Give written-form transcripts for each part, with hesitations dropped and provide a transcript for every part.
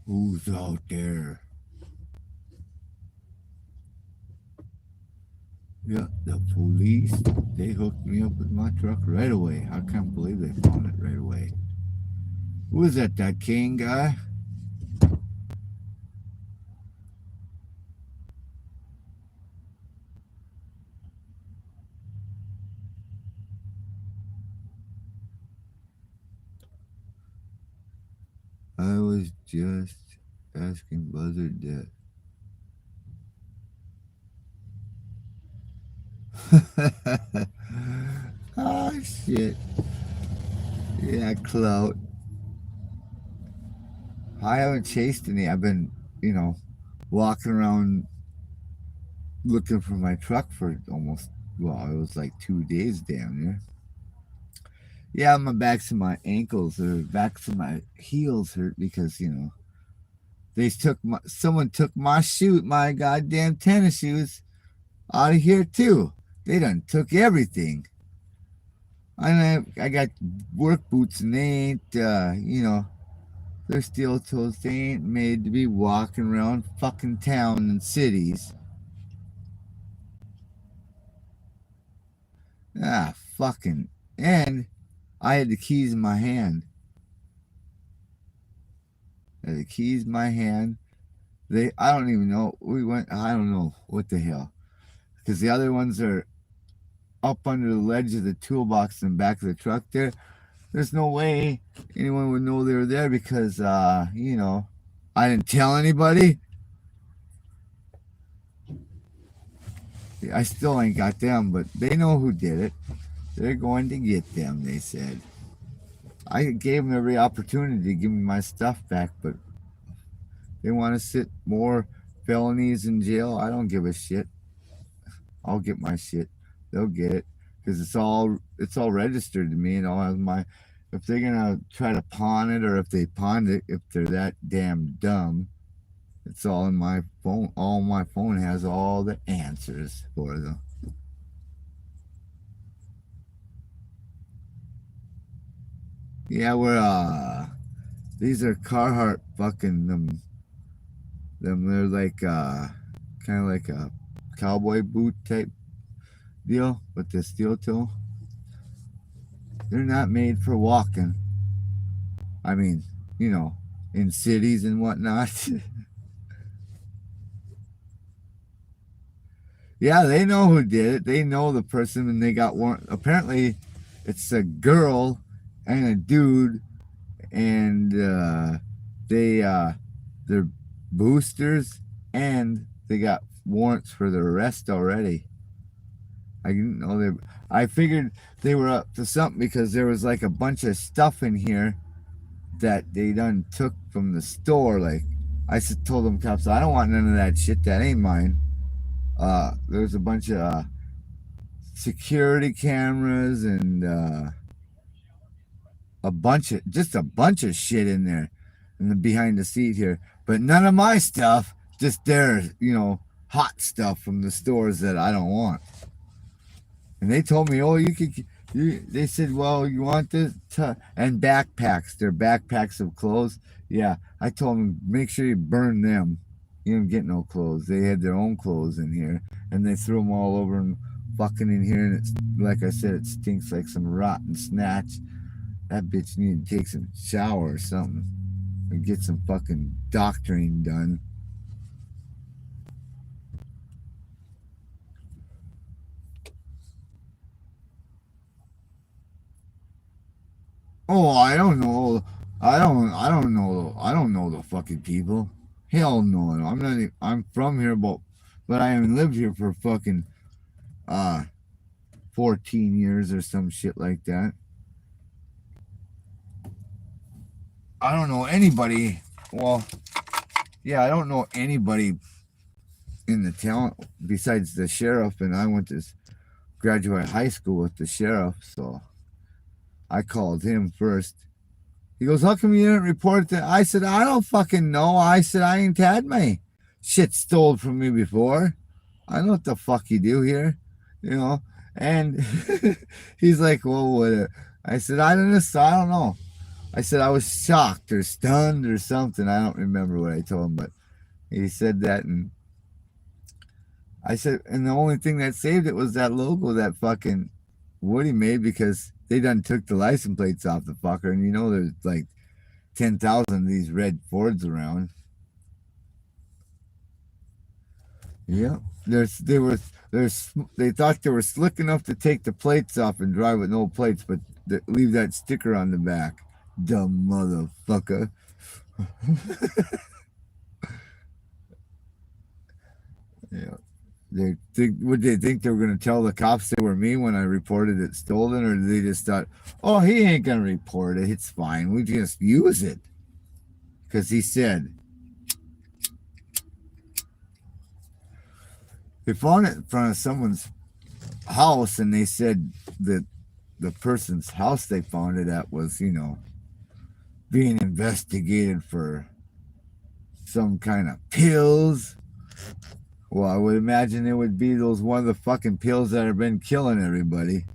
Who's out there? Yeah, the police. They hooked me up with my truck right away. I can't believe they found it right away. Who is that? That King guy? I was just asking Buzzard that. Oh shit. Yeah, clout. I haven't chased any. I've been, you know, walking around looking for my truck for almost, well, it was like 2 days damn near. Yeah, my backs and my ankles or backs and my heels hurt because, someone took my goddamn tennis shoes out of here too. They done took everything. I got work boots and they ain't, they're steel toes. They ain't made to be walking around fucking town and cities. Ah, fucking. And I had the keys in my hand. I had the keys in my hand. I don't even know. I don't know what the hell. Because the other ones are up under the ledge of the toolbox in the back of the truck there. There's no way anyone would know they were there because, I didn't tell anybody. I still ain't got them, but they know who did it. They're going to get them, they said. I gave them every opportunity to give me my stuff back, but they want to sit more felonies in jail. I don't give a shit. I'll get my shit. They'll get it because it's all registered to me and all of my. If they're gonna try to pawn it or if they pawned it, if they're that damn dumb, it's all in my phone. All my phone has all the answers for them. Yeah, these are Carhartt fucking them. They're like kind of like a cowboy boot type deal with the steel toe. They're not made for walking. I mean, you know, in cities and whatnot. Yeah, they know who did it. They know the person, and they got one. Apparently, it's a girl and a dude, and they're boosters, and they got warrants for the arrest already. I didn't know they. I figured they were up to something because there was like a bunch of stuff in here that they done took from the store. Like told them cops, I don't want none of that shit. That ain't mine. There's a bunch of security cameras and a bunch of shit in there, and behind the seat here. But none of my stuff. Just their hot stuff from the stores that I don't want. And they told me, oh, you could. They said, well, you want this? And backpacks. They're backpacks of clothes. Yeah, I told them, make sure you burn them. You don't get no clothes. They had their own clothes in here, and they threw them all over and fucking in here. And it's like I said, it stinks like some rotten snatch. That bitch need to take some shower or something and get some fucking doctoring done. Oh, I don't know. I don't know the fucking people. Hell no. I'm not. I'm from here, but I haven't lived here for fucking uh 14 years or some shit like that. I don't know anybody. Well, yeah, I don't know anybody in the town besides the sheriff, and I went to graduate high school with the sheriff, so I called him first. He goes, "How come you didn't report that?" I said, "I don't fucking know." I said, "I ain't had my shit stole from me before. I know what the fuck you do here, you know." And he's like, "Well, what?" I said, I don't know." I said I was shocked or stunned or something. I don't remember what I told him, but he said that, and I said, and the only thing that saved it was that logo that fucking Woody made, because they done took the license plates off the fucker, and you know there's like 10,000 of these red Fords around. Yeah, they thought they were slick enough to take the plates off and drive with no plates, but leave that sticker on the back. Dumb motherfucker. Yeah. Would they think they were going to tell the cops they were me when I reported it stolen, or did they just thought, oh, he ain't going to report it, it's fine, we just use it? Because he said they found it in front of someone's house, and they said that the person's house they found it at was, being investigated for some kind of pills. Well, I would imagine it would be those one of the fucking pills that have been killing everybody.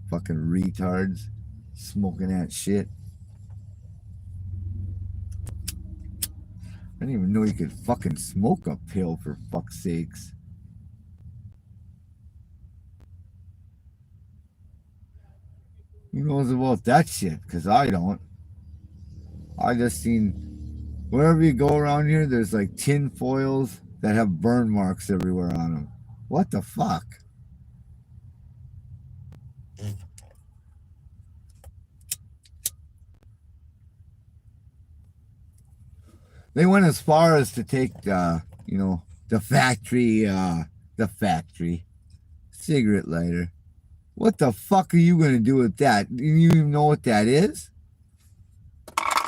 Fucking retards smoking that shit. I didn't even know you could fucking smoke a pill, for fuck's sakes. Who knows about that shit? Because I don't. I just seen wherever you go around here, there's like tin foils that have burn marks everywhere on them. What the fuck? They went as far as to take, the factory cigarette lighter. What the fuck are you gonna do with that? You even know what that is?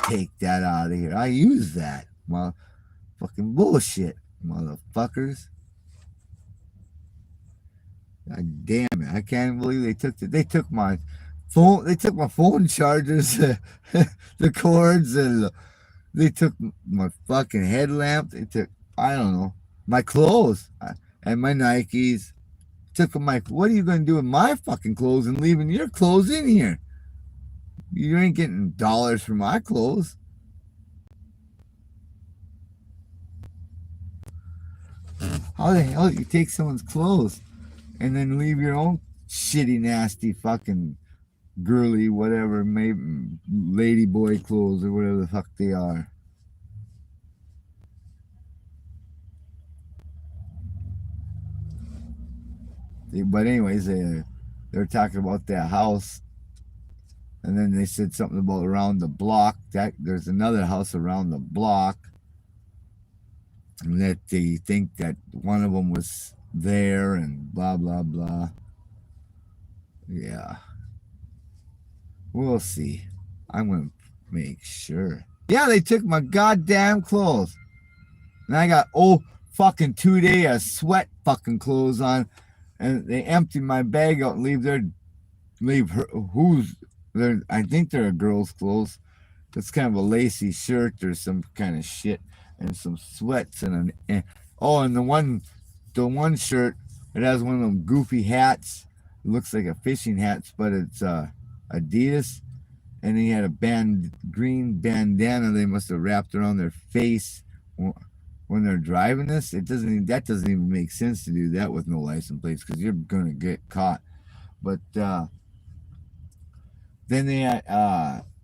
Take that out of here. I use that. Well, fucking bullshit, motherfuckers. God damn it! I can't believe they took my phone. They took my phone chargers, the cords, and they took my fucking headlamp. They took, I don't know, my clothes and my Nikes. Took my. What are you gonna do with my fucking clothes and leaving your clothes in here? You ain't getting dollars for my clothes. How the hell do you take someone's clothes and then leave your own shitty, nasty, fucking girly, whatever, maybe lady boy clothes or whatever the fuck they are? But anyways, they're talking about that house, and then they said something about around the block. That there's another house around the block, and that they think that one of them was there, and blah blah blah. Yeah, we'll see. I'm gonna make sure. Yeah, they took my goddamn clothes, and I got fucking 2 day of sweat fucking clothes on, and they empty my bag out and leave her who's there. I think they're a girl's clothes. It's kind of a lacy shirt or some kind of shit, and some sweats and the one shirt, it has one of them goofy hats. It looks like a fishing hat, but it's Adidas, and he had a green bandana they must have wrapped around their face when they're driving this. That doesn't even make sense to do that with no license plates, because you're gonna get caught. But then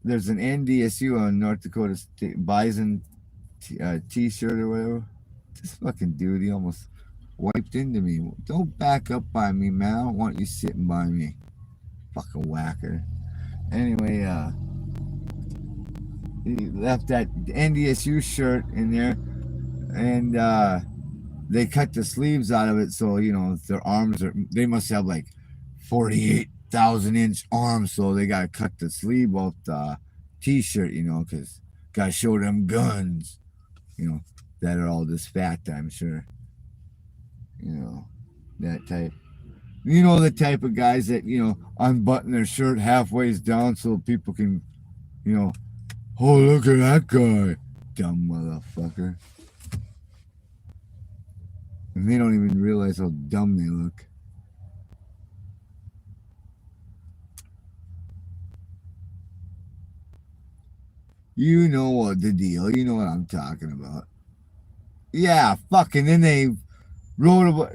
there's an NDSU on North Dakota State Bison T-shirt or whatever. This fucking dude, he almost wiped into me. Don't back up by me, man. I don't want you sitting by me, fucking whacker. Anyway, he left that NDSU shirt in there, and they cut the sleeves out of it, so you know their arms are. They must have like 48,000-inch arms, so they gotta cut the sleeve off the T-shirt, you know, because gotta show them guns, you know, that are all this fat. I'm sure, you know, that type. You know the type of guys that you know unbutton their shirt halfway down so people can, you know, oh look at that guy, dumb motherfucker. And they don't even realize how dumb they look. You know what the deal. You know what I'm talking about. Yeah, fucking. Then they wrote about.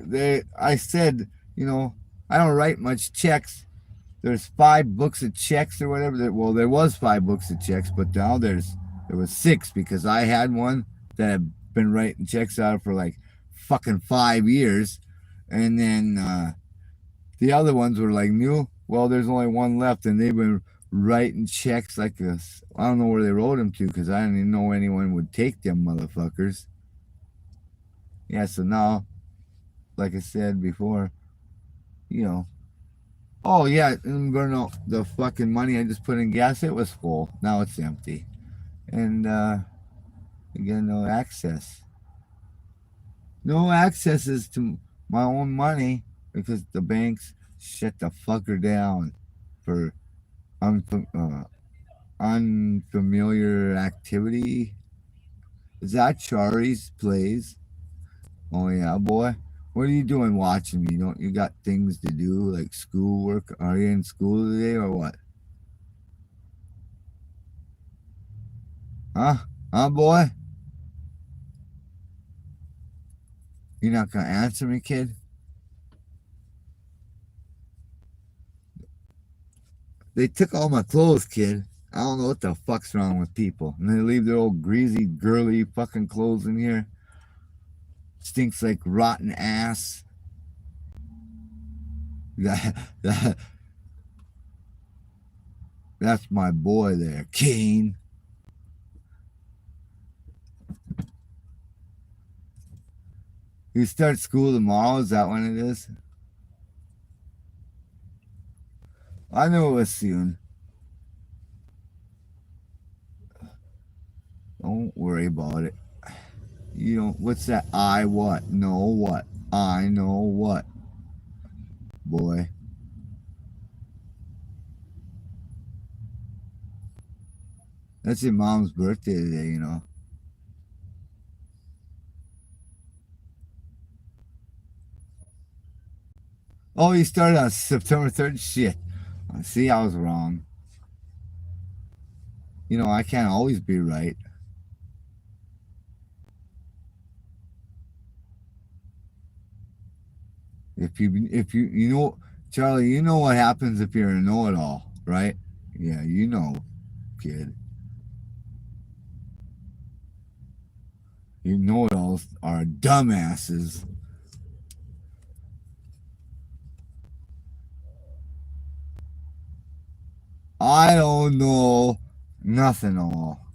I said, you know, I don't write much checks. There's 5 books of checks or whatever. Well, there was 5 books of checks, but now there was 6 because I had one that I've been writing checks out for like fucking 5 years, and then the other ones were like new. Well, there's only one left, and they've been writing checks like this. I don't know where they wrote them to because I didn't even know anyone would take them motherfuckers. Yeah, so now, like I said before, you know, oh yeah, I'm gonna the fucking money I just put in gas, it was full. Now it's empty. And again, no access. No accesses to my own money because the banks shut the fucker down for unfamiliar activity. Is that Charlie's plays? Oh yeah, boy. What are you doing watching me? Don't you got things to do like schoolwork? Are you in school today or what? Huh? Huh, boy? You're not gonna answer me, kid? They took all my clothes, kid. I don't know what the fuck's wrong with people. And they leave their old greasy, girly fucking clothes in here. Stinks like rotten ass. That's my boy there, Kane. You start school tomorrow? Is that when it is? I knew it was soon. Don't worry about it. You know, what's that? I what? Know what? I know what? Boy. That's your mom's birthday today, you know. Oh, you started on September 3rd? Shit. See, I was wrong. You know, I can't always be right. If you know, Charlie, you know what happens if you're a know-it-all, right? Yeah, you know, kid. You know-it-alls are dumbasses. I don't know nothing at all.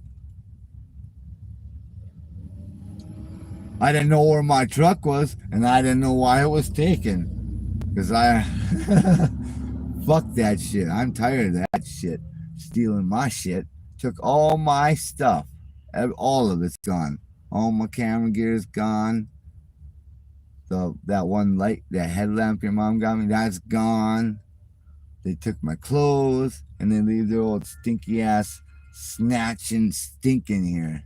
I didn't know where my truck was, and I didn't know why it was taken. Because I. Fuck that shit. I'm tired of that shit. Stealing my shit. Took all my stuff. All of it's gone. All my camera gear's gone. That one light, that headlamp your mom got me, that's gone. They took my clothes, and they leave their old stinky ass snatching stinking here.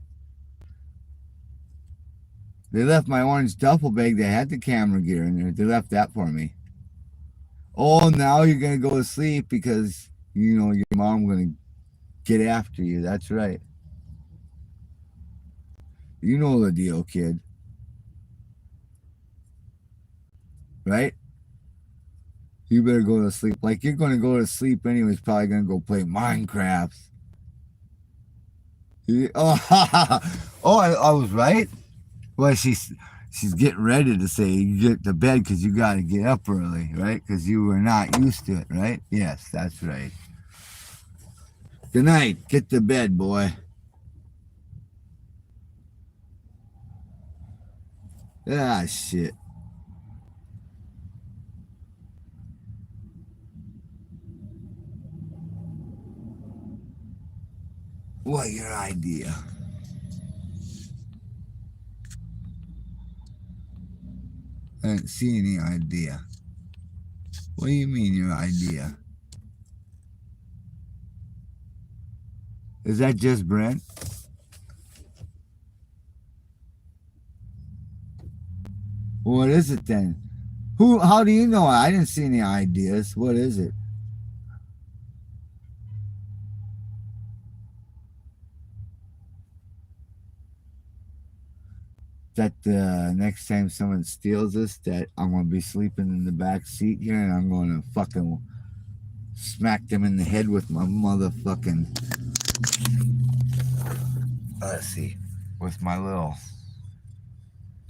They left my orange duffel bag that had the camera gear in there. They left that for me. Oh, now you're going to go to sleep because, you know, your mom going to get after you. That's right. You know the deal, kid. Right? You better go to sleep. Like, you're going to go to sleep anyways, probably going to go play Minecraft. Oh, I was right? Well, she's getting ready to say you get to bed because you got to get up early, right? Because you were not used to it, right? Yes, that's right. Good night. Get to bed, boy. Ah, shit. What your idea? I didn't see any idea. What do you mean your idea? Is that just Brent? What is it then? Who? How do you know? I didn't see any ideas. What is it? That next time someone steals this, that I'm gonna be sleeping in the back seat here, and I'm gonna fucking smack them in the head with my motherfucking. Let's see, with my little.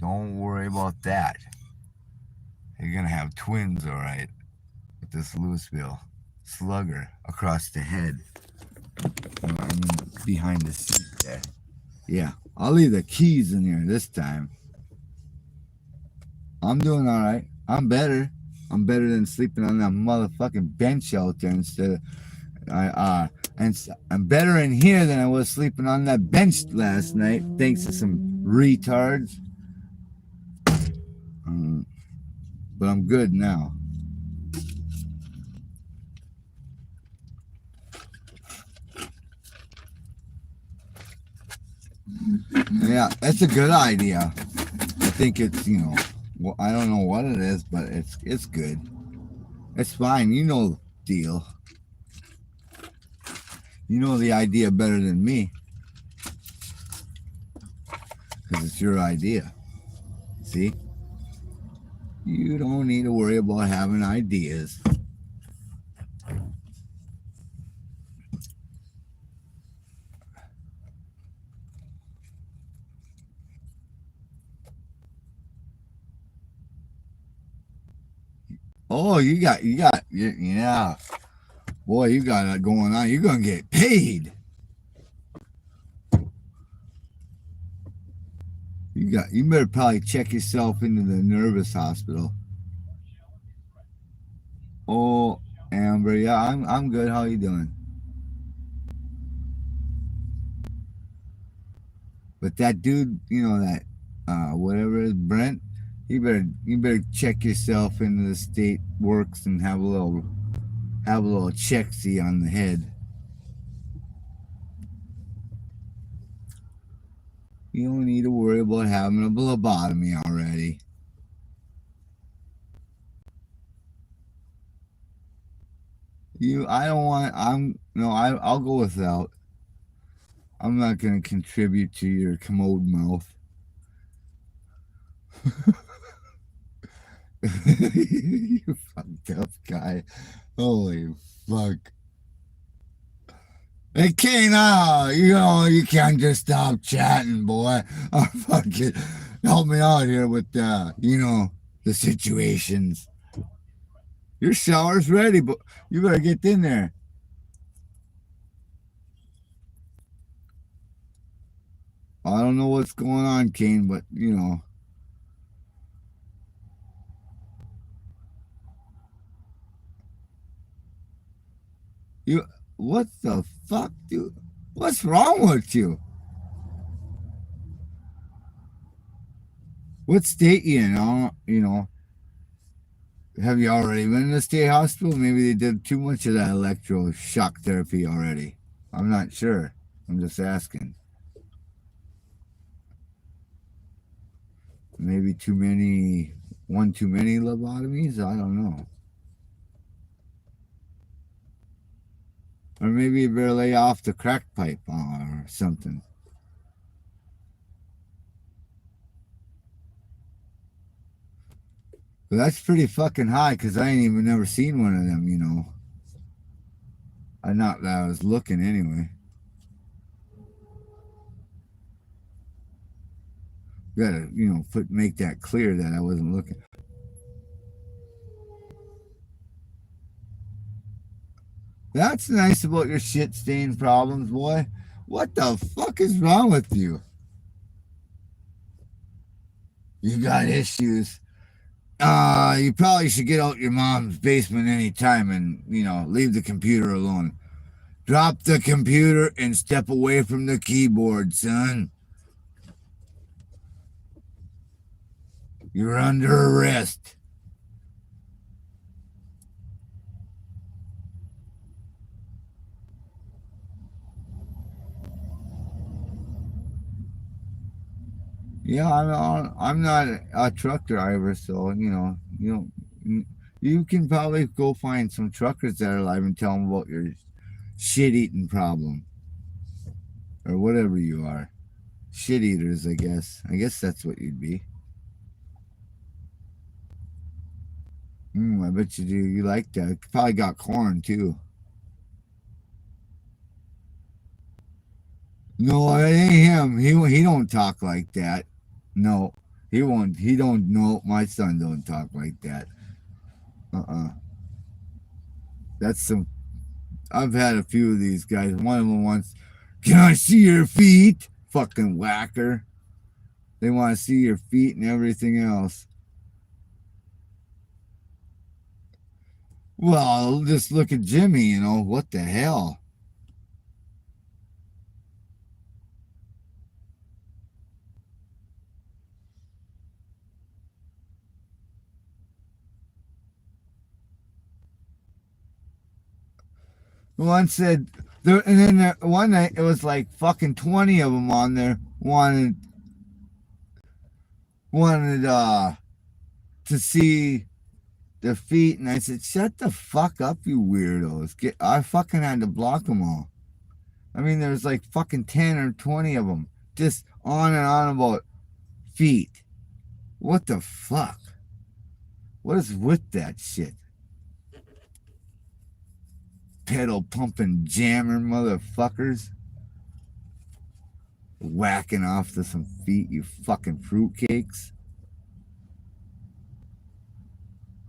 Don't worry about that. You're gonna have twins, all right, with this Louisville slugger across the head. I mean, behind the seat there. Yeah, I'll leave the keys in here this time. I'm doing all right. I'm better. I'm better than sleeping on that motherfucking bench out there instead of I'm better in here than I was sleeping on that bench last night, thanks to some retards. But I'm good now. Yeah, that's a good idea. I think it's, well, I don't know what it is, but it's good. It's fine. You know the deal. You know the idea better than me. Because it's your idea. See? You don't need to worry about having ideas. Oh, yeah. Boy, you got it going on. You're going to get paid. You better probably check yourself into the nervous hospital. Oh, Amber, yeah, I'm good. How you doing? But that dude, that whatever it is, Brent, you better check yourself into the state works and have a little check-see on the head. You don't need to worry about having a lobotomy already. I don't want. I'll go without. I'm not going to contribute to your commode mouth. You fucked up guy. Holy fuck. Hey, Kane, you can't just stop chatting, boy. Oh, fucking help me out here with, the situations. Your shower's ready, but you better get in there. I don't know what's going on, Kane, but, what the fuck, dude? What's wrong with you? What state you in? Have you already been in the state hospital? Maybe they did too much of that electroshock therapy already. I'm not sure. I'm just asking. Maybe one too many lobotomies? I don't know. Or maybe you better lay off the crack pipe or something. But that's pretty fucking high because I ain't even never seen one of them, I not that I was looking anyway. Gotta, make that clear that I wasn't looking. That's nice about your shit stain problems, boy. What the fuck is wrong with you? You got issues. You probably should get out your mom's basement anytime and, leave the computer alone. Drop the computer and step away from the keyboard, son. You're under arrest. Yeah, I'm not a truck driver, so you can probably go find some truckers that are alive and tell them about your shit eating problem or whatever you are. Shit eaters, I guess. I guess that's what you'd be. I bet you do. You like that. Probably got corn too. No, it ain't him. He don't talk like that. No, he won't. He don't. No, my son don't talk like that. That's some. I've had a few of these guys. One of them once, can I see your feet? Fucking whacker. They want to see your feet and everything else. Well, just look at Jimmy. What the hell? One said, and then one night it was like fucking 20 of them on there wanted to see the feet, and I said, shut the fuck up, you weirdos. I fucking had to block them all. I mean, there's like fucking 10 or 20 of them just on and on about feet. What the fuck? What is with that shit? Pedal pumping jammer motherfuckers. Whacking off to some feet, you fucking fruitcakes.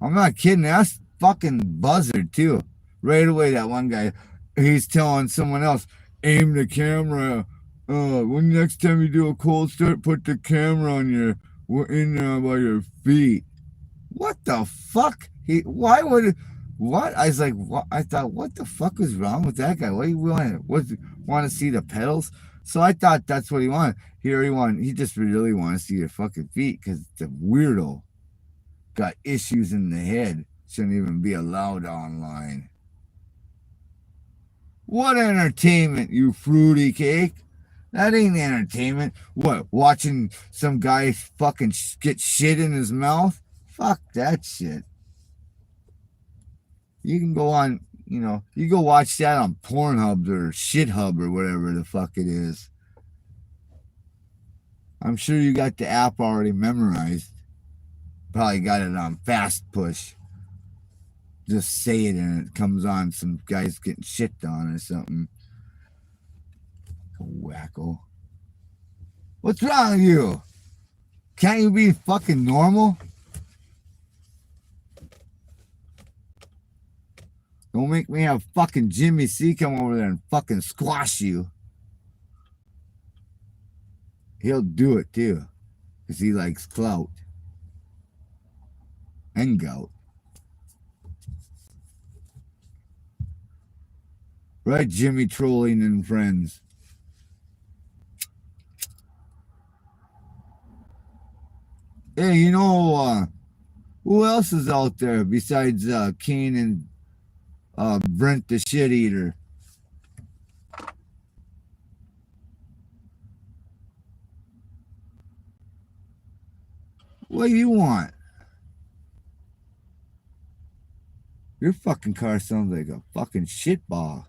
I'm not kidding. That's fucking buzzard too. Right away, that one guy, he's telling someone else, aim the camera. When next time you do a cold start, put the camera on in there by your feet. What the fuck? Why would what? I was like, what? I thought, what the fuck was wrong with that guy? What do you want to see the pedals? So I thought that's what he wanted. He just really wanted to see your fucking feet because the weirdo got issues in the head. Shouldn't even be allowed online. What entertainment, you fruity cake? That ain't entertainment. What, watching some guy fucking get shit in his mouth? Fuck that shit. You can go on, you go watch that on Pornhub or ShitHub or whatever the fuck it is. I'm sure you got the app already memorized. Probably got it on fast push. Just say it and it comes on. Some guys getting shit on or something. Wacko. What's wrong with you? Can't you be fucking normal? Don't make me have fucking Jimmy C come over there and fucking squash you. He'll do it too. Because he likes clout. And gout. Right, Jimmy Trolling and friends. Hey, who else is out there besides Kane and Brent the shit eater? What do you want? Your fucking car sounds like a fucking shitball.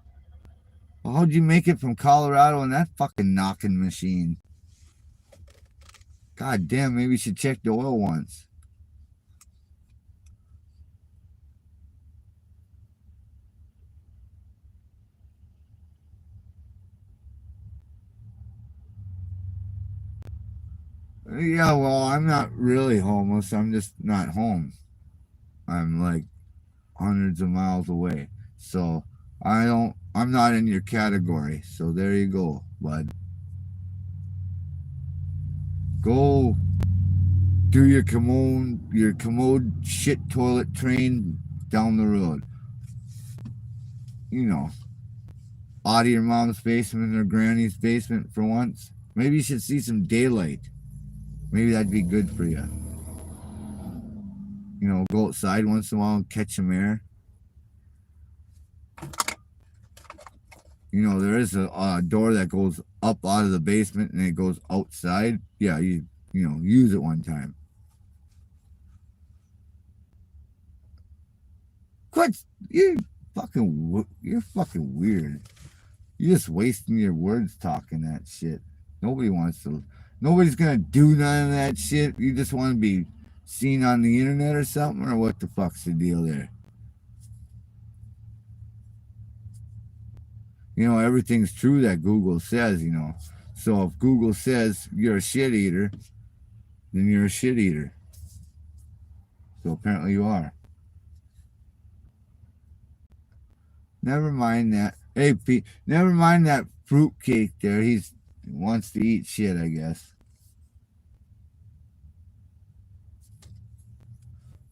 Well, how'd you make it from Colorado in that fucking knocking machine? God damn, maybe you should check the oil once. Yeah, well, I'm not really homeless. I'm just not home. I'm like hundreds of miles away. So I'm not in your category. So there you go, bud. Go do your commode shit toilet train down the road. You know, out of your mom's basement or granny's basement for once. Maybe you should see some daylight. Maybe that'd be good for you. You know, go outside once in a while and catch some air. You know, there is a door that goes up out of the basement and it goes outside. Yeah, you know, use it one time. Quit! You're fucking weird. You're just wasting your words talking that shit. Nobody's gonna do none of that shit. You just want to be seen on the internet or something, or what the fuck's the deal there? You know, everything's true that Google says, you know. So if Google says you're a shit eater, then you're a shit eater. So apparently you are. Never mind that. Hey, Pete, never mind that fruitcake there. He wants to eat shit, I guess.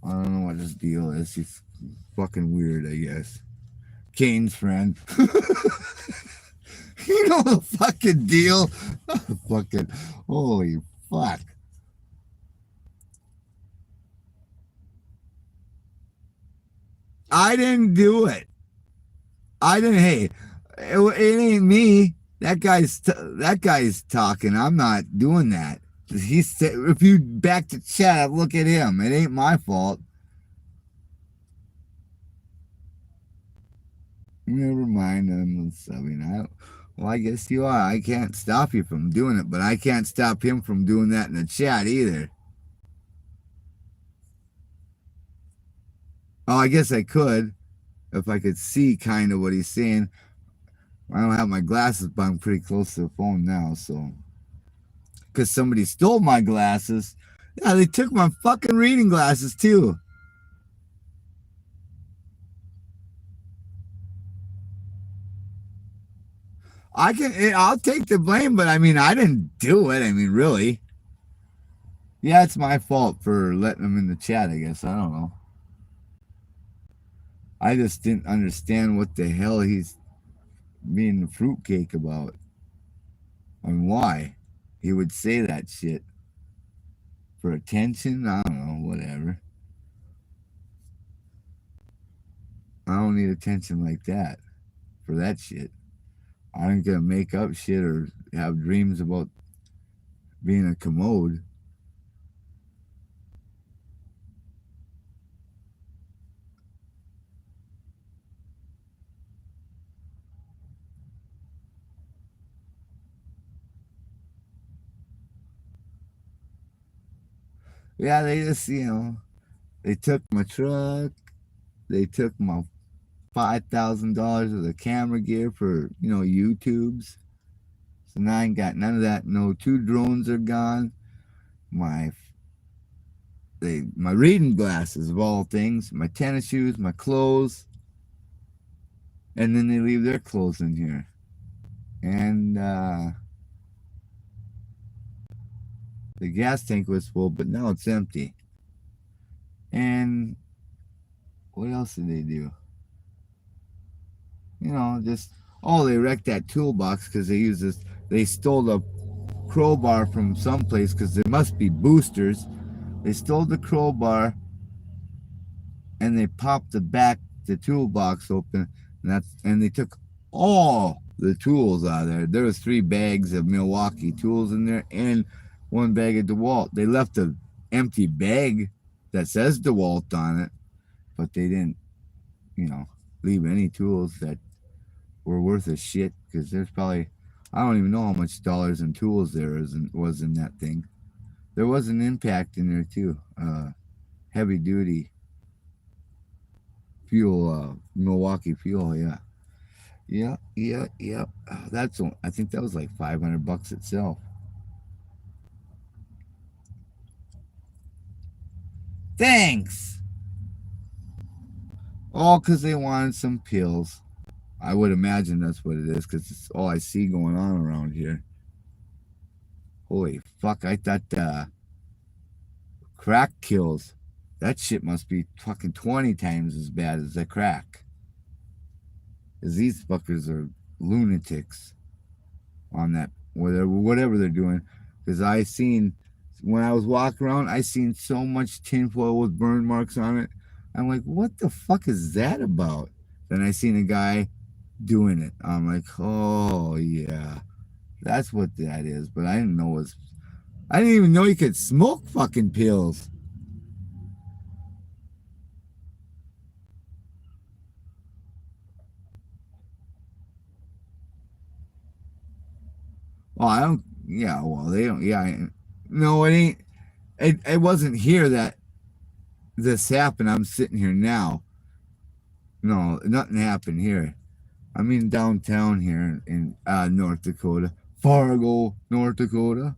I don't know what his deal is. He's fucking weird, I guess. Kane's friend. You know the fucking deal? Fucking, holy fuck. I didn't do it. I didn't. Hey, it ain't me. That guy's talking. I'm not doing that. If you back to chat, look at him. It ain't my fault. Never mind. Well, I guess you are. I can't stop you from doing it, but I can't stop him from doing that in the chat either. Oh, I guess I could if I could see kind of what he's saying. I don't have my glasses, but I'm pretty close to the phone now, so. Because somebody stole my glasses. Yeah, they took my fucking reading glasses too. I'll take the blame, but I mean, I didn't do it. I mean, really. Yeah, it's my fault for letting him in the chat, I guess. I don't know. I just didn't understand what the hell he's being a fruitcake about. And why he would say that shit. For attention? I don't know, whatever. I don't need attention like that for that shit. I ain't gonna make up shit or have dreams about being a commode. Yeah, they just, they took my truck. They took my $5,000 of the camera gear for, YouTubes. So now I ain't got none of that. No, 2 drones are gone. My reading glasses of all things, my tennis shoes, my clothes, and then they leave their clothes in here. And the gas tank was full, but now it's empty. And what else did they do? They wrecked that toolbox because they stole the crowbar from someplace because there must be boosters. They stole the crowbar and they popped the toolbox open, and they took all the tools out of there. There was 3 bags of Milwaukee tools in there and 1 bag of DeWalt. They left an empty bag that says DeWalt on it, but they didn't, leave any tools that were worth a shit because there's probably, I don't even know how much dollars and tools was in that thing. There was an impact in there too, heavy duty fuel, Milwaukee fuel, yeah. Yeah. I think that was like $500 itself. Thanks. All because they wanted some pills. I would imagine that's what it is because it's all I see going on around here. Holy fuck! I thought Crack kills. That shit must be fucking 20 times as bad as the crack. Because these fuckers are lunatics on that, whatever they're doing. Because I seen, when I was walking around, I seen so much tinfoil with burn marks on it. I'm like, what the fuck is that about? Then I seen a guy doing it. I'm like, oh yeah, that's what that is. But I didn't know it was. I didn't even know you could smoke fucking pills. Oh, I don't. Yeah, well, they don't. Yeah, no, it ain't. It wasn't here that this happened. I'm sitting here now. No, nothing happened here. I mean downtown here in North Dakota, Fargo, North Dakota.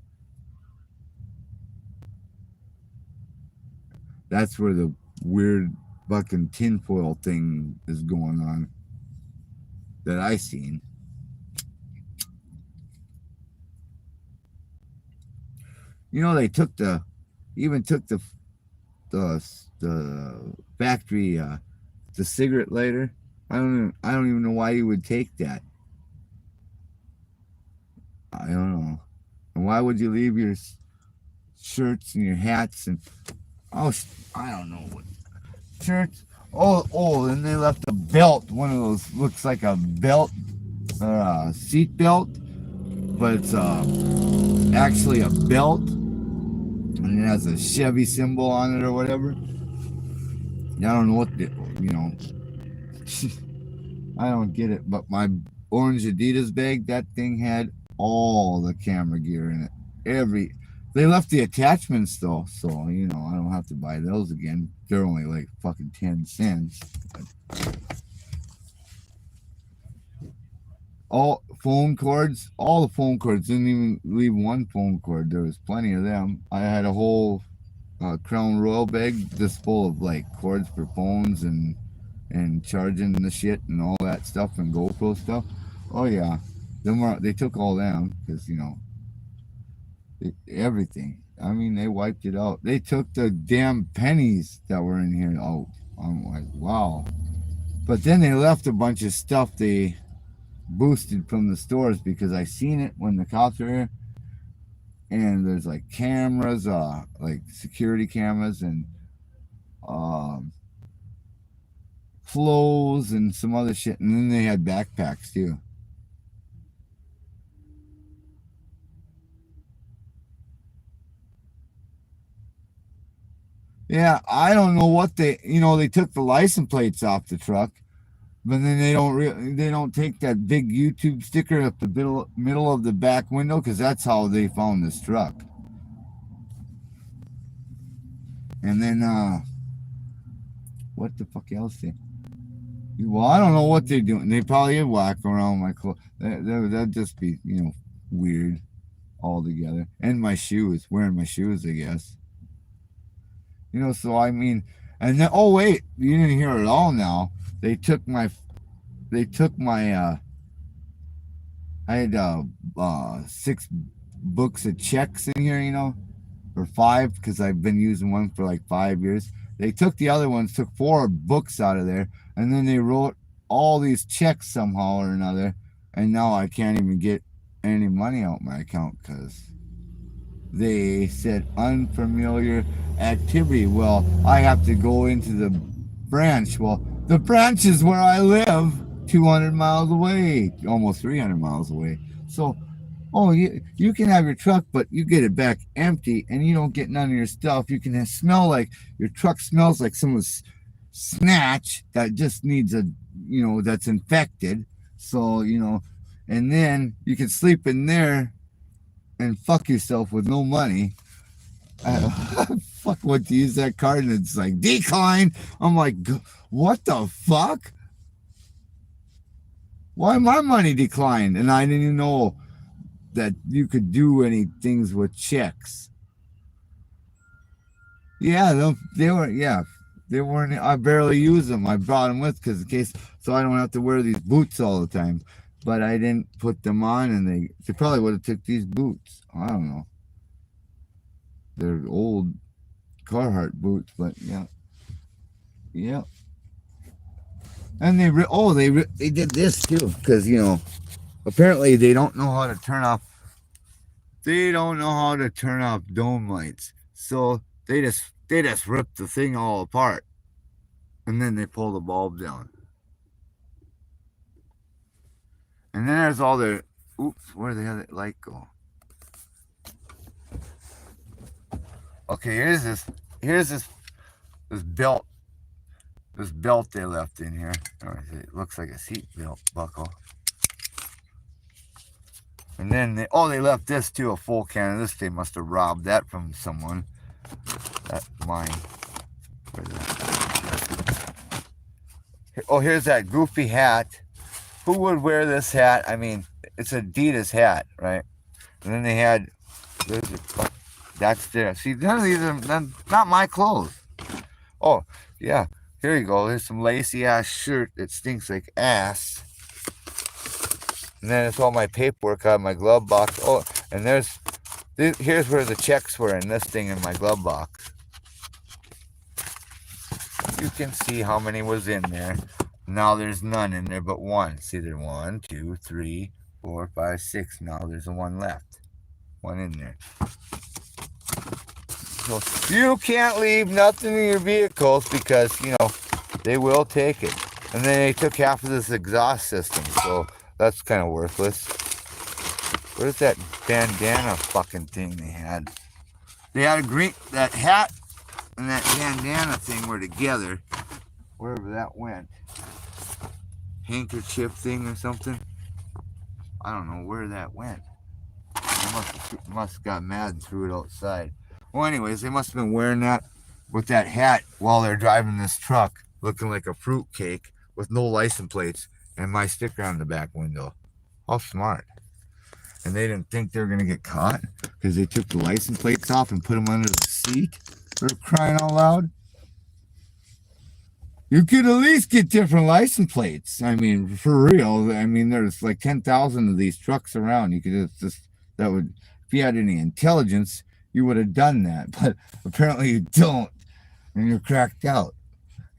That's where the weird fucking tinfoil thing is going on that I seen. You know, they took even took the factory the cigarette lighter. I don't even know why you would take that. I don't know. And why would you leave your shirts and your hats and oh I don't know what shirts. Oh, and they left a belt. One of those looks like a belt or a seat belt, but it's actually a belt, and it has a Chevy symbol on it or whatever. I don't know what I don't get it. But my orange Adidas bag, that thing had all the camera gear in it. They left the attachments though, so I don't have to buy those again. They're only like fucking 10 cents. All the phone cords, didn't even leave one phone cord. There was plenty of them. I had a whole Crown Royal bag just full of like cords for phones and charging the shit and all that stuff and GoPro stuff. Oh yeah, they took all them because everything. I mean, they wiped it out. They took the damn pennies that were in here out. I'm like, wow. But then they left a bunch of stuff they boosted from the stores because I seen it when the cops were here. And there's like cameras, like security cameras and um, clothes and some other shit. And then they had backpacks too. Yeah, I don't know what they took the license plates off the truck, but then they don't take that big YouTube sticker at the middle of the back window because that's how they found this truck. And then what the fuck else well, I don't know what they're doing. They probably whack around my clothes. That'd just be weird altogether. And my shoes, wearing my shoes, I guess. So I mean, and then oh wait, you didn't hear it all now. They took my I had 6 books of checks in here, or 5 because I've been using one for like 5 years. They took the other ones, took 4 books out of there, and then they wrote all these checks somehow or another, and now I can't even get any money out my account because they said unfamiliar activity. Well, I have to go into the branch. Well, the branch is where I live, 200 miles away, almost 300 miles away. So, oh, you can have your truck, but you get it back empty and you don't get none of your stuff. You can smell like your truck smells like someone's snatch that just needs that's infected. So, and then you can sleep in there and fuck yourself with no money. Fuck what to use that card and it's like decline. I'm like, what the fuck? Why my money declined? And I didn't even know that you could do any things with checks. Yeah, they weren't. I barely use them. I brought them with because in case, so I don't have to wear these boots all the time. But I didn't put them on, and they probably would have took these boots. I don't know. They're old Carhartt boots, but yeah. Yeah. And they did this too, because apparently they don't know how to turn off. They don't know how to turn off dome lights, so they just rip the thing all apart, and then they pull the bulb down. And then there's all their. Oops, where the hell did the light go? Okay, here's this belt. This belt they left in here. It looks like a seat belt buckle. And then they left this too, a full can of this. They must have robbed that from someone. That's mine. Oh, here's that goofy hat. Who would wear this hat? I mean, it's Adidas hat, right? And then they had, that's there. See, none of these are not my clothes. Oh, yeah. Here you go. There's some lacy ass shirt that stinks like ass. And then it's all my paperwork out of my glove box. Oh, and here's where the checks were in this thing in my glove box. You can see how many was in there. Now there's none in there but one. See, there's 1, 2, 3, 4, 5, 6. Now there's a one left. One in there. So you can't leave nothing in your vehicles because, they will take it. And then they took half of this exhaust system, so that's kind of worthless. Where's that bandana fucking thing they had? They had that hat and that bandana thing were together. Wherever that went. Handkerchief thing or something. I don't know where that went. They must have got mad and threw it outside. Well, anyways, they must have been wearing that with that hat while they're driving this truck, looking like a fruitcake with no license plates and my sticker on the back window. How smart. And they didn't think they were going to get caught because they took the license plates off and put them under the seat. They're crying out loud. You could at least get different license plates. I mean, for real. I mean, there's like 10,000 of these trucks around. You could if you had any intelligence, you would have done that. But apparently you don't. And you're cracked out.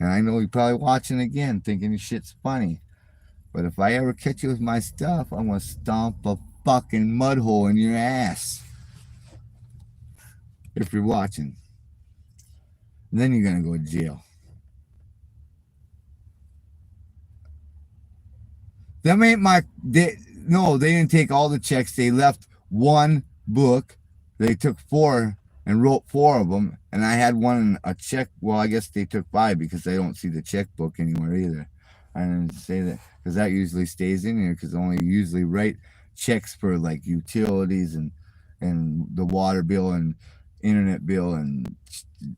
And I know you're probably watching again thinking your shit's funny. But if I ever catch you with my stuff, I'm going to stomp a fucking mud hole in your ass. If you're watching. And then you're going to go to jail. Them ain't they didn't take all the checks. They left one book. They took 4 and wrote 4 of them. And I had one, a check. Well, I guess they took 5 because they don't see the checkbook anywhere either. I didn't say that because that usually stays in here because I only usually write checks for like utilities and the water bill and internet bill and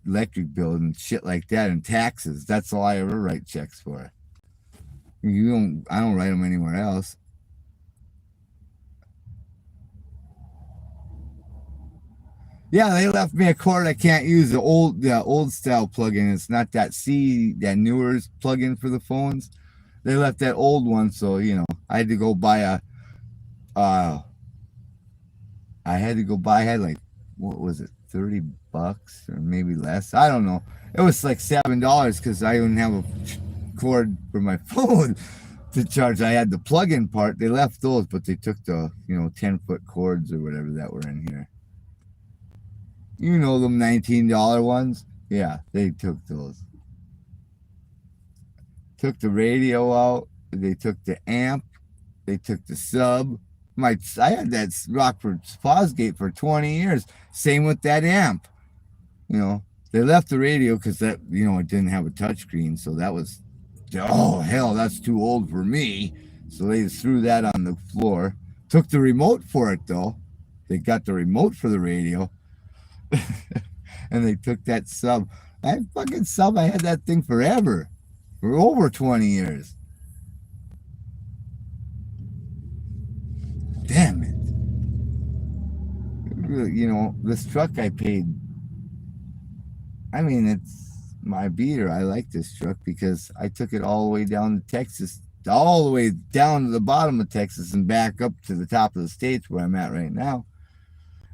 electric bill and shit like that and taxes. That's all I ever write checks for. I don't write them anywhere else. Yeah, they left me a cord. I can't use the old style plugin. It's not that newer plugin for the phones. They left that old one, so I had to go buy I had like, what was it, $30 or maybe less? I don't know. It was like $7 because I didn't have a cord for my phone to charge. I had the plug-in part. They left those, but they took the 10-foot cords or whatever that were in here. Them $19 ones? Yeah, they took those. Took the radio out. They took the amp. They took the sub. I had that Rockford Fosgate for 20 years. Same with that amp. They left the radio because that, it didn't have a touchscreen. So that was, oh, hell, that's too old for me. So they threw that on the floor. Took the remote for it, though. They got the remote for the radio. And they took that sub. That fucking sub, I had that thing forever. For over 20 years. Damn it. This truck I paid. I mean, it's my beater. I like this truck because I took it all the way down to Texas, all the way down to the bottom of Texas and back up to the top of the states where I'm at right now.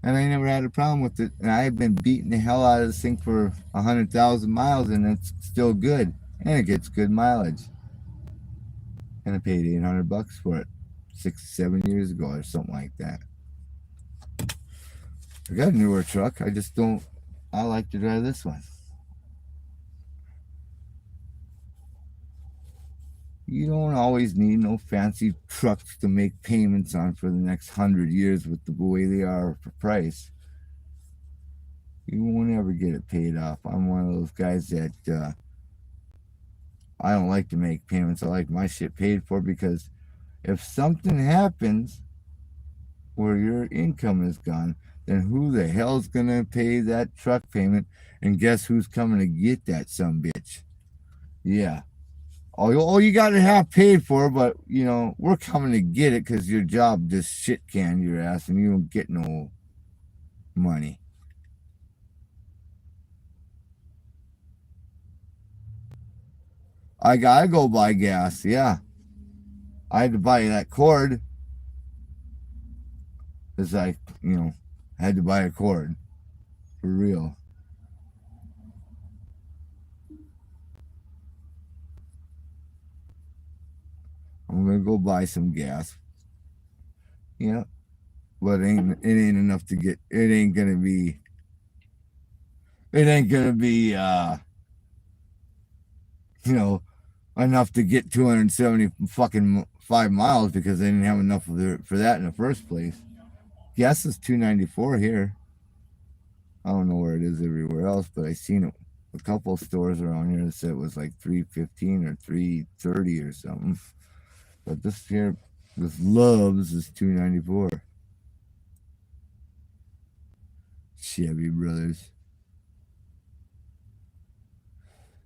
and I never had a problem with it. And I've been beating the hell out of this thing for 100,000 miles, and it's still good, and it gets good mileage. And I paid $800 for it 6, 7 years ago or something like that. I got a newer truck. I just don't. I like to drive this one. You don't always need no fancy trucks to make payments on for the next 100 years with the way they are for price. You won't ever get it paid off. I'm one of those guys that I don't like to make payments. I like my shit paid for, because if something happens where your income is gone, then who the hell's gonna pay that truck payment? And guess who's coming to get that sumbitch? Yeah. All you got to have paid for, but we're coming to get it because your job just shit canned your ass and you don't get no money. I gotta go buy gas. Yeah, I had to buy that cord because I had to buy a cord for real. I'm gonna go buy some gas. Yeah, but it ain't enough to get. It ain't gonna be. It ain't gonna be. Enough to get 270 fucking 5 miles, because they didn't have enough of it for that in the first place. Gas is $2.94 here. I don't know where it is everywhere else, but I seen it a couple stores around here that said it was like $3.15 or $3.30 or something. But this Love's is $2.94. Chevy Brothers.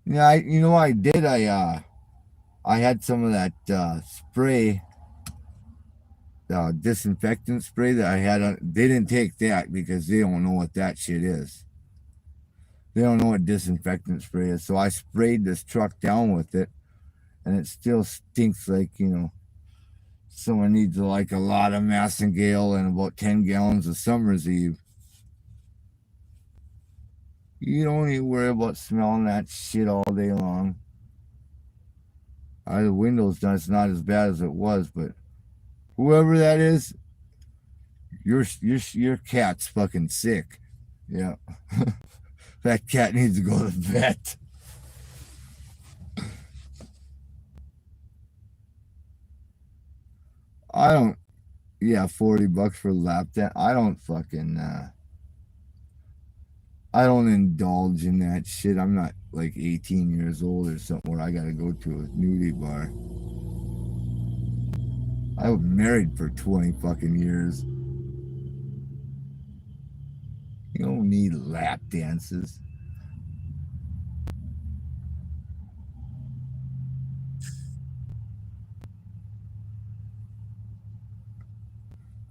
Yeah, I did. I had some of that spray, disinfectant spray that I had on. They didn't take that because they don't know what that shit is. They don't know what disinfectant spray is. So I sprayed this truck down with it, and it still stinks like, someone needs like a lot of Massengale and about 10 gallons of Summer's Eve. You don't need to worry about smelling that shit all day long. The window's done. It's not as bad as it was, but whoever that is, your cat's fucking sick. Yeah. That cat needs to go to the vet. I don't. Yeah, $40 for a lap dance. I don't indulge in that shit. I'm not like 18 years old or something where I gotta go to a nudie bar. I was married for 20 fucking years. You don't need lap dances.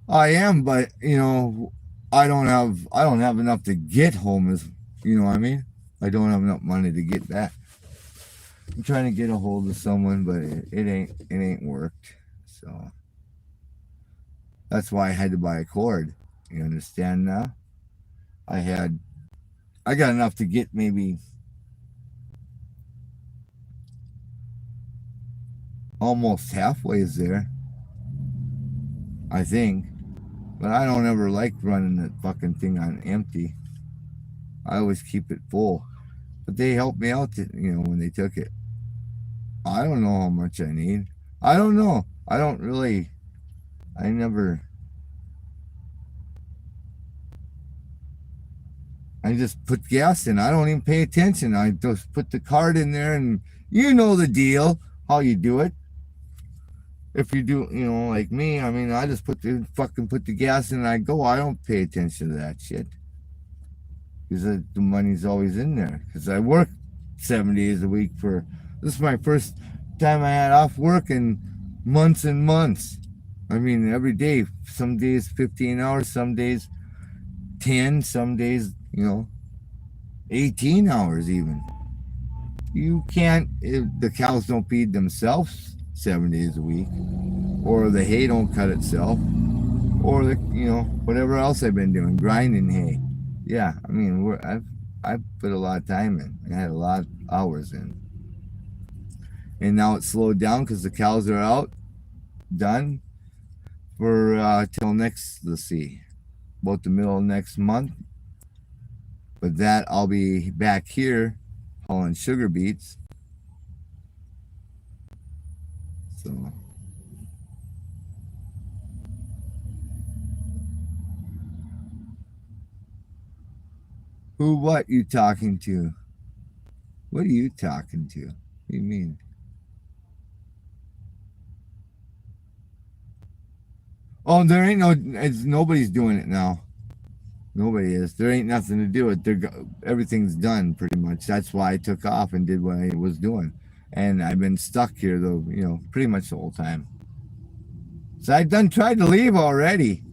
I am, but I don't have enough to get home. As you know what I mean? I don't have enough money to get back. I'm trying to get a hold of someone, but it ain't worked. So that's why I had to buy a cord. You understand now? I got enough to get maybe almost halfway there, I think. But I don't ever like running that fucking thing on empty. I always keep it full. But they helped me out, when they took it. I don't know how much I need. I don't know. I don't really. I never. I just put gas in. I don't even pay attention. I just put the card in there, and you know the deal, how you do it. If you do, like me, I mean, I just put the gas in and I go. I don't pay attention to that shit. Because the money's always in there. Because I work 7 days a week this is my first time I had off work in months and months. I mean, every day. Some days 15 hours, some days 10, some days, 18 hours even. You can't, if the cows don't feed themselves 7 days a week, or the hay don't cut itself, or the, whatever else I've been doing, grinding hay. Yeah, I mean, I've put a lot of time in. I had a lot of hours in, and now it's slowed down because the cows are out, done for till next. Let's see, about the middle of next month. But that I'll be back here hauling sugar beets. So. Who, what you talking to? What are you talking to? What do you mean? Oh, there ain't no, nobody's doing it now. Nobody is. There ain't nothing to do it. Everything's done pretty much. That's why I took off and did what I was doing. And I've been stuck here though, pretty much the whole time. So I done tried to leave already.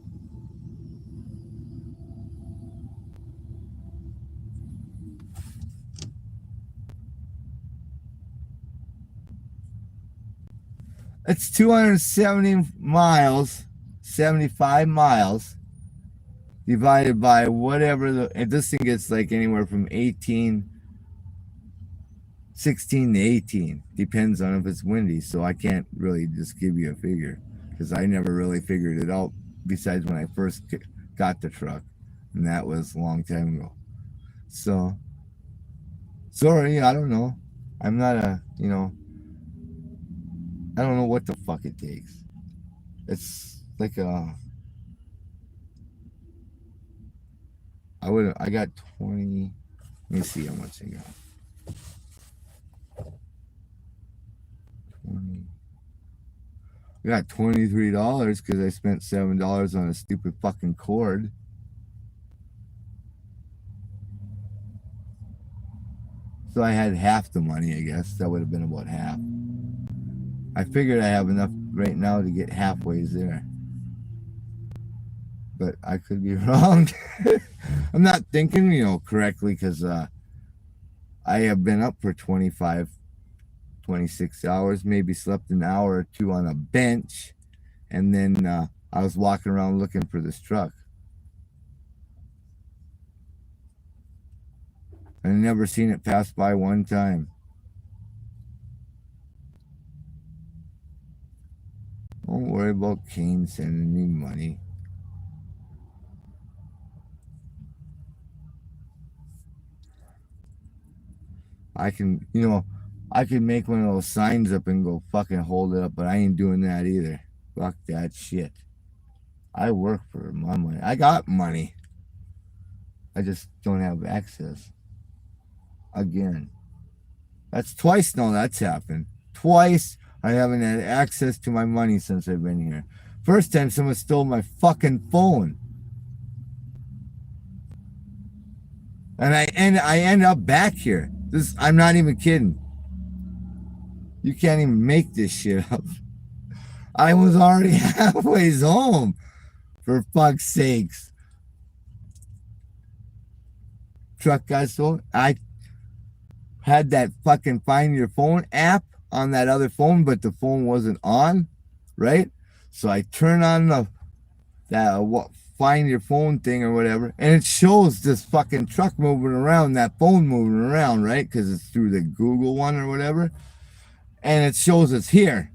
It's 270 miles, 75 miles divided by whatever and this thing gets like anywhere from 16 to 18. Depends on if it's windy. So I can't really just give you a figure because I never really figured it out besides when I first got the truck. And that was a long time ago. So, sorry, I don't know. I'm not I don't know what the fuck it takes. It's like I got 20. Let me see how much I got. 20. I got $23 because I spent $7 on a stupid fucking cord. So I had half the money, I guess. That would have been about half. I figured I have enough right now to get halfway there. But I could be wrong. I'm not thinking, correctly because I have been up for 25, 26 hours, maybe slept an hour or two on a bench. And then I was walking around looking for this truck. I never seen it pass by one time. Don't worry about Kane sending me money. I can, I can make one of those signs up and go fucking hold it up, but I ain't doing that either. Fuck that shit. I work for my money. I got money. I just don't have access. Again. That's twice now that's happened. Twice I haven't had access to my money since I've been here. First time someone stole my fucking phone. And I end up back here. I'm not even kidding. You can't even make this shit up. I was already halfway home. For fuck's sakes. Truck got stolen. I had that fucking Find Your Phone app on that other phone, but the phone wasn't on, right? So I turn on that Find Your Phone thing or whatever, and it shows this fucking truck moving around, that phone moving around, right? Because it's through the Google one or whatever, and it shows it's here.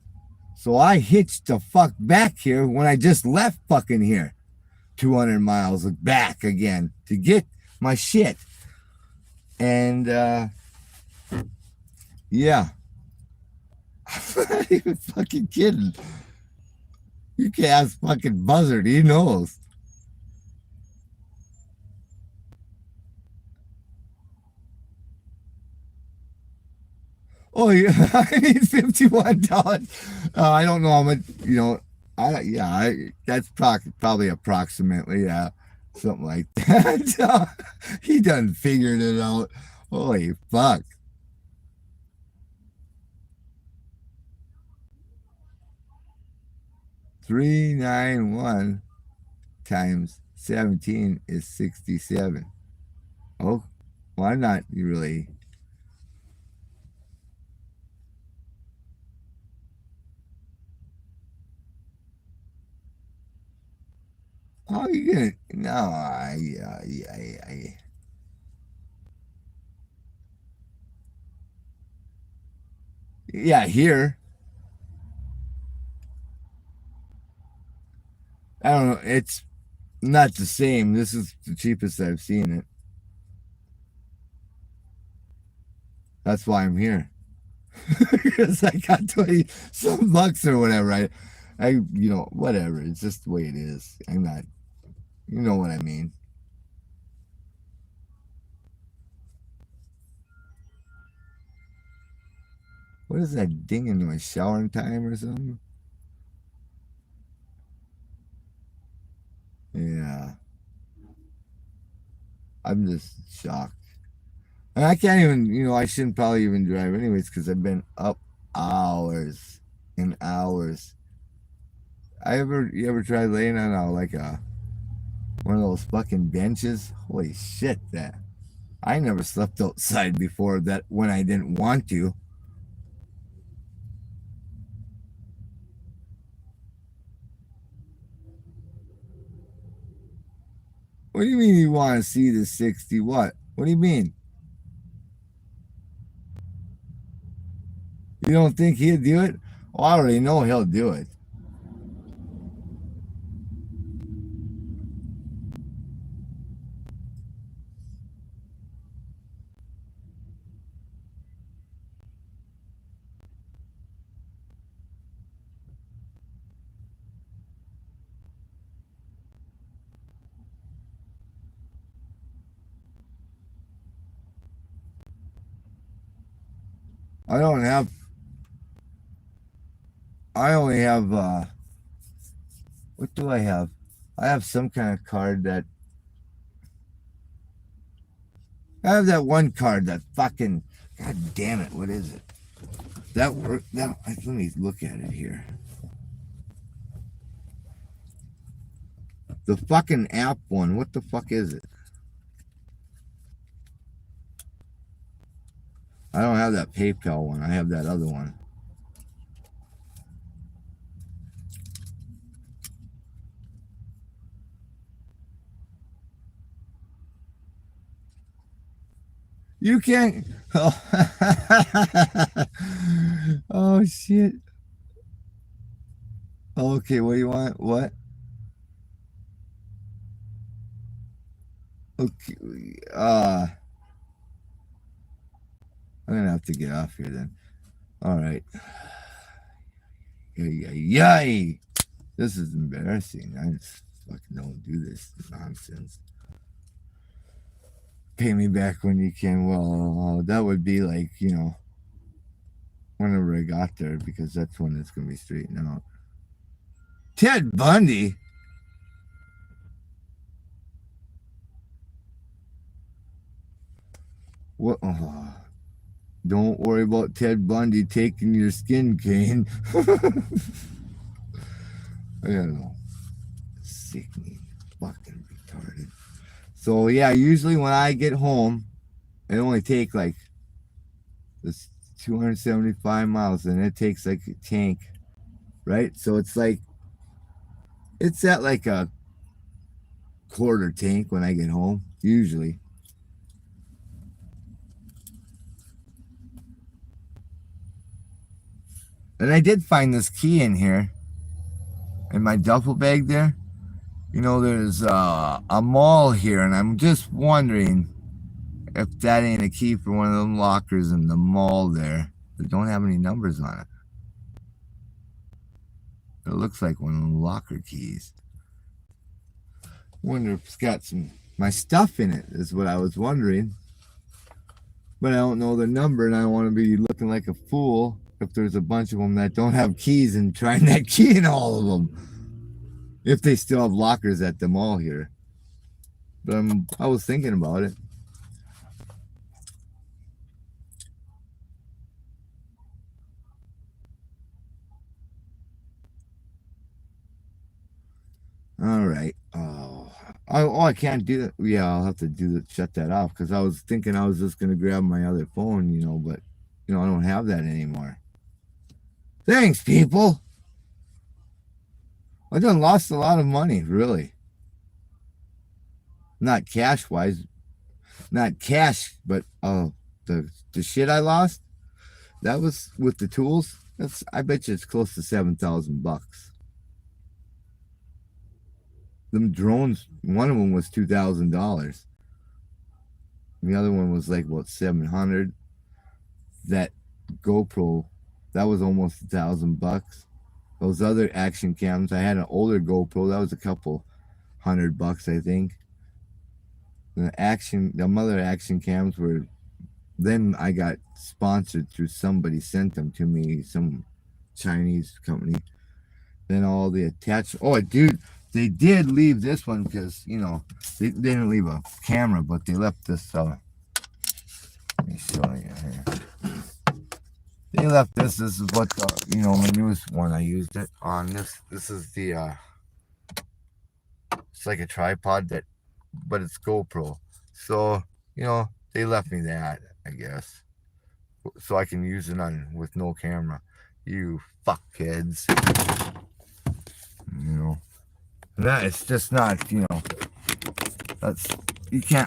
So I hitched the fuck back here when I just left fucking here, 200 miles back again to get my shit, and yeah. I'm not even fucking kidding. You can ask fucking Buzzard, he knows. Oh yeah, I need $51. I don't know how much, that's probably approximately something like that. He done figured it out. Holy fuck. 391 times 17 is 67. Oh, well, I'm not really. How are you gonna? No, yeah. Here, I don't know. It's not the same. This is the cheapest I've seen it. That's why I'm here. Because I got 20 some bucks or whatever. Whatever. It's just the way it is. I'm not, you know what I mean. What is that dinging to my showering time or something? Yeah. I'm just shocked. And I can't even, I shouldn't probably even drive anyways because I've been up hours and hours. You ever tried laying on one of those fucking benches? Holy shit, that I never slept outside before that when I didn't want to. What do you mean you want to see the 60? What do you mean? You don't think he'll do it? Oh, I already know he'll do it. I don't have, I only have, what do I have? I have some kind of card I have that one card that fucking, god damn it, what is it? Let me look at it here. The fucking app one, what the fuck is it? I don't have that PayPal one. I have that other one. You can't. Oh, oh shit. Okay, what do you want? What? Okay. I'm gonna have to get off here then. All right. Yay! This is embarrassing. I just fucking don't do this nonsense. Pay me back when you can. Well, that would be like, whenever I got there, because that's when it's gonna be straightened out. Ted Bundy. What? Oh, don't worry about Ted Bundy taking your skin, Kane. I don't know. Sickening. Fucking retarded. So, yeah, usually when I get home, it only takes like this 275 miles, and it takes like a tank, right? So it's at like a quarter tank when I get home, usually. And I did find this key in here, in my duffel bag there. There's a mall here, and I'm just wondering if that ain't a key for one of them lockers in the mall there that don't have any numbers on it. It looks like one of them locker keys. Wonder if it's got my stuff in it, is what I was wondering. But I don't know the number, and I don't want to be looking like a fool if there's a bunch of them that don't have keys and trying that key in all of them. If they still have lockers at the mall here. But I was thinking about it. All right. I can't do that. Yeah, I'll have to shut that off because I was thinking I was just gonna grab my other phone, but I don't have that anymore. Thanks, people. I done lost a lot of money, really. not cash wise, not cash, but the shit I lost. That was with the tools. That's I bet you it's close to $7,000. Them drones, one of them was $2,000. The other one was like what 700. That GoPro, that was almost $1,000. Those other action cams, I had an older GoPro that was a couple $100, I think. The other action cams were. Then I got sponsored through somebody sent them to me, some Chinese company. Then all the attached. Oh, dude, they did leave this one because they didn't leave a camera, but they left this. Let me show you here. They left this. This is what my newest one I used it on. This is the it's like a tripod but it's GoPro. So they left me that, I guess, so I can use it with no camera. You fuck kids. That it's just not. That's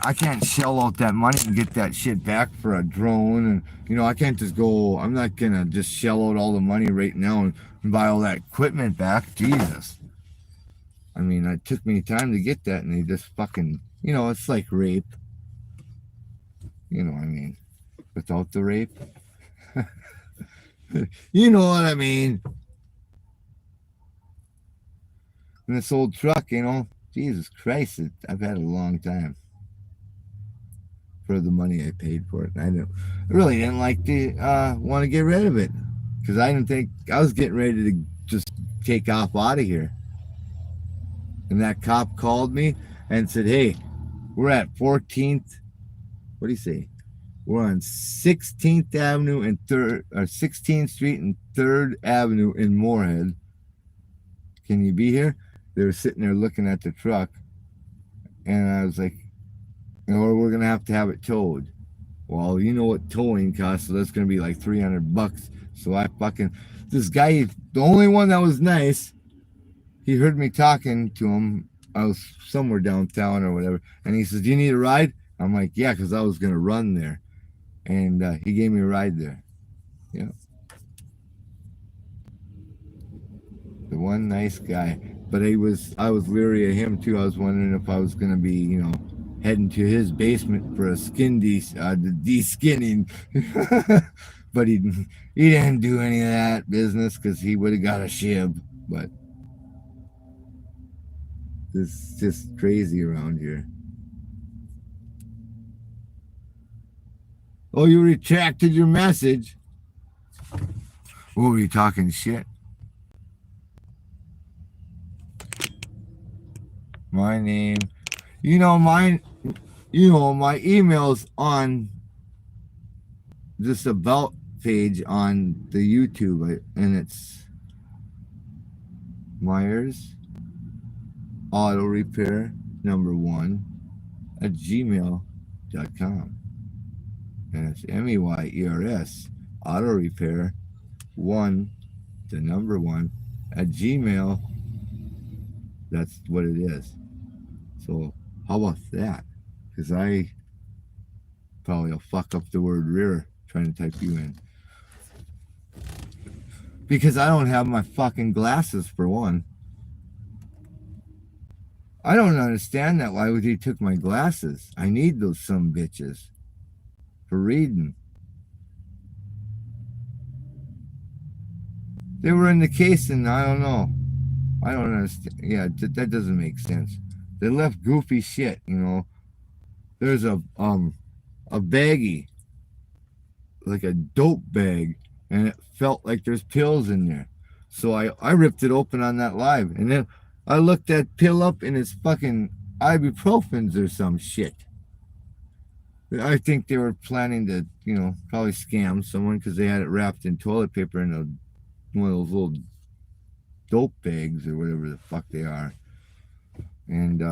I can't shell out that money and get that shit back for a drone, and I can't just go. I'm not gonna just shell out all the money right now and buy all that equipment back. Jesus. I mean, it took me time to get that, and they just fucking, it's like rape. You know what I mean? Without the rape. You know what I mean? And this old truck, Jesus Christ, I've had a long time for the money I paid for it. I really didn't like to want to get rid of it because I didn't think I was getting ready to just take off out of here. And that cop called me and said, "Hey, we're at 14th. What do you say? We're on 16th Avenue and 16th Street and 3rd Avenue in Moorhead. Can you be here?" They were sitting there looking at the truck, and I was like, "Or we're gonna have to have it towed." Well, you know what towing costs, so that's gonna be like $300. So this guy, the only one that was nice, he heard me talking to him. I was somewhere downtown or whatever, and he says, "Do you need a ride?" I'm like, "Yeah," because I was gonna run there, and he gave me a ride there. Yeah, the one nice guy, but I was leery of him too. I was wondering if I was gonna be, heading to his basement for a de-skinning, but he didn't do any of that business because he would have got a shib. But it's just crazy around here. Oh, you retracted your message. Oh, were you talking shit? My name. My email's on this about page on the YouTube, and it's Myers Auto Repair #1 at gmail.com. And it's MEYERS Auto Repair 1, the number 1 at Gmail. That's what it is. So how about that? Because I probably will fuck up the word rear trying to type you in. Because I don't have my fucking glasses, for one. I don't understand that. Why would he took my glasses? I need those some bitches for reading. They were in the case, and I don't know. I don't understand. Yeah, that doesn't make sense. They left goofy shit, There's a baggie, like a dope bag, and it felt like there's pills in there. So I ripped it open on that live, and then I looked that pill up, and it's fucking ibuprofens or some shit. I think they were planning to, probably scam someone because they had it wrapped in toilet paper in one of those little dope bags or whatever the fuck they are. And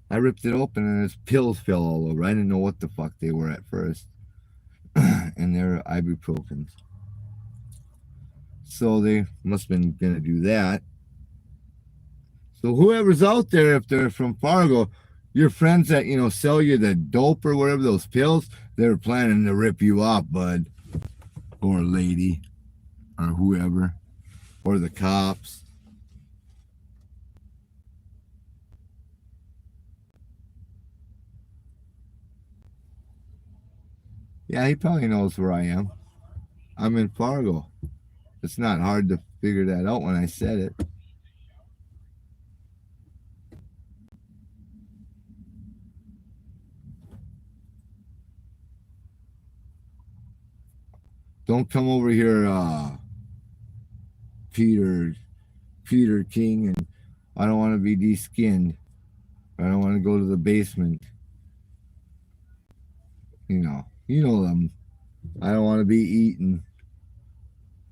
I ripped it open, and his pills fell all over. I didn't know what the fuck they were at first. And they're ibuprofens. So they must have been going to do that. So whoever's out there, if they're from Fargo, your friends that, sell you the dope or whatever, those pills, they're planning to rip you off, bud. Or lady. Or whoever. Or the cops. Yeah, he probably knows where I am. I'm in Fargo. It's not hard to figure that out when I said it. Don't come over here, Peter King, and I don't want to be de-skinned. I don't want to go to the basement. You know them. I don't want to be eaten.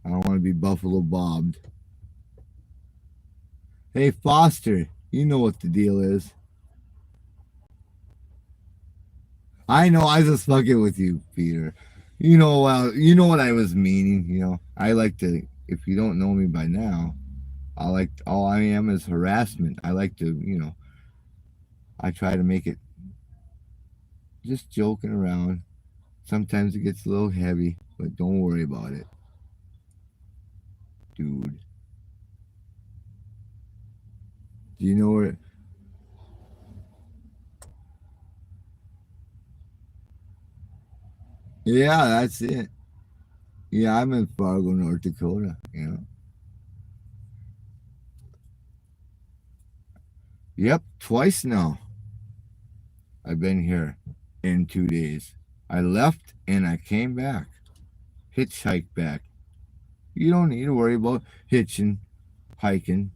I don't want to be Buffalo Bobbed. Hey, Foster, you know what the deal is. I know, I was just fucking with you, Peter. You know what I was meaning. I like to, if you don't know me by now, all I am is harassment. I like to, I try to make it just joking around. Sometimes it gets a little heavy, but don't worry about it, dude. Do you know where? Yeah, that's it. Yeah, I'm in Fargo, North Dakota. Yep, twice now. I've been here in 2 days. I left and I came back. Hitchhiked back. You don't need to worry about hitching, hiking.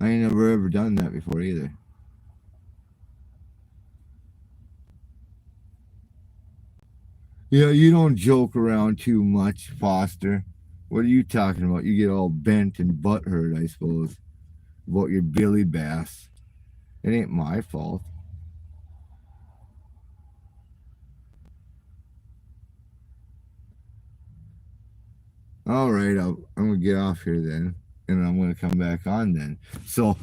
I ain't never ever done that before either. Yeah, you don't joke around too much, Foster. What are you talking about? You get all bent and butthurt, I suppose, about your Billy Bass. It ain't my fault. All right, I'm gonna get off here then, and I'm gonna come back on then. So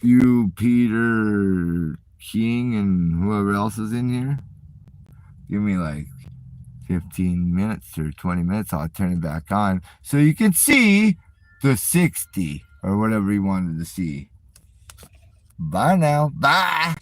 you, Peter King, and whoever else is in here, give me like 15 minutes or 20 minutes. I'll turn it back on so you can see the 60 or whatever you wanted to see. Bye now. Bye.